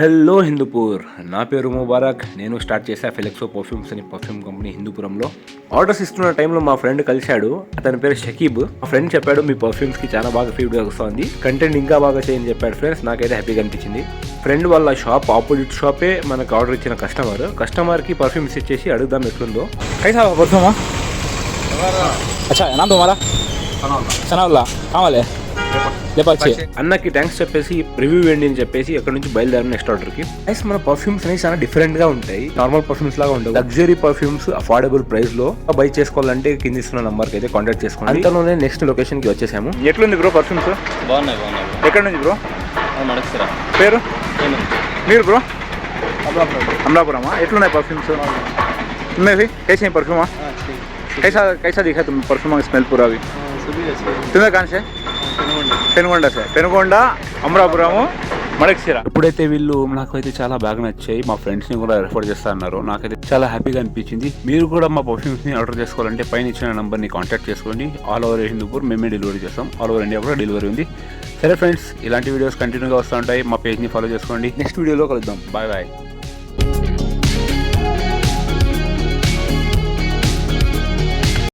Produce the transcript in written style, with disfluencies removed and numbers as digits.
Hello Hindupur, నా పేరు ముబారక్. నేను స్టార్ట్ చేశా ఫిలెక్సో పర్ఫ్యూమ్స్ అని పర్ఫ్యూమ్ కంపెనీ హిందూపురంలో. ఆర్డర్స్ ఇస్తున్న టైంలో మా ఫ్రెండ్ కలిశాడు. అతని పేరు షకీబ్. మా ఫ్రెండ్ చెప్పాడు మీ పర్ఫ్యూమ్స్ కి చాలా బాగా ఫీడ్బ్యాక్ వస్తుంది, కంటెంట్ ఇంకా బాగా చేయని చెప్పాడు. ఫ్రెండ్స్, నాకైతే హ్యాపీగా అనిపించింది. ఫ్రెండ్ వాళ్ళ షాప్ ఆపోజిట్ షాపే మనకు ఆర్డర్ ఇచ్చిన కస్టమర్ కి పర్ఫ్యూమ్స్ ఇచ్చేసి అడుగుదాం ఎట్లుందో. कैसा परफ्यूम है? अच्छा है, नाम तुम्हारा? सनाउल्ला. కావాలి లేపచ్చి. అన్నకి థ్యాంక్స్ చెప్పేసి రివ్యూ వేయండి అని చెప్పేసి అక్కడ నుంచి బయలుదేరిన నెక్స్ట్ ఆర్డర్ కి. గైస్, మన పర్ఫ్యూమ్స్ అనేవి చాలా డిఫరెంట్ గా ఉంటాయి. నార్మల్ పర్ఫ్యూమ్స్ లాగా ఉండవు. లగ్జరీ పర్ఫ్యూమ్స్ అఫోర్డబుల్ ప్రైస్ లో బై చేసుకోవాలంటే కింద ఇస్తున్న నంబర్ కి అయితే కాంటాక్ట్ చేసుకోండి. అంతలోనే నెక్స్ట్ లొకేషన్ కి వచ్చేసాము. ఎట్లుంది బ్రో పర్ఫ్యూమ్స్? బాగున్నాయి. ఎక్కడ నుంచి బ్రో? మడక్సిరా. పేరు? మీరు బ్రో? అమలాపురమా? ఎట్లున్నాయి పర్ఫ్యూమ్స్? तुम्हें भी कैसे हैं परफ्यूम? कैसा दिखा तुम्हें परफ्यूम का स्मेल पूरा भी? तुम्हें कहाँ से? పెనుగొండ సార్. పెనుగొండ, అమలాపురము, మడక్సిరా. ఎప్పుడైతే వీళ్ళు నాకైతే చాలా బాగా నచ్చాయి, మా ఫ్రెండ్స్ ని కూడా రెఫర్ చేస్తా అన్నారు. నాకైతే చాలా హ్యాపీగా అనిపించింది. మీరు కూడా మా పర్ఫ్యూమ్స్ ని ఆర్డర్ చేసుకోవాలంటే పైన ఇచ్చిన నంబర్ ని కాంటాక్ట్ చేసుకోండి. ఆల్ ఓవర్ హిందూపూర్ మేమే డెలివరీ చేస్తాం. ఆల్ ఓవర్ ఇండియా కూడా డెలివరీ ఉంది. సరే ఫ్రెండ్స్, ఇలాంటి వీడియోస్ కంటిన్యూగా వస్తూ ఉంటాయి. మా పేజ్ ని ఫాలో చేసుకోండి. నెక్స్ట్ వీడియోలో కలుద్దాం. Bye bye.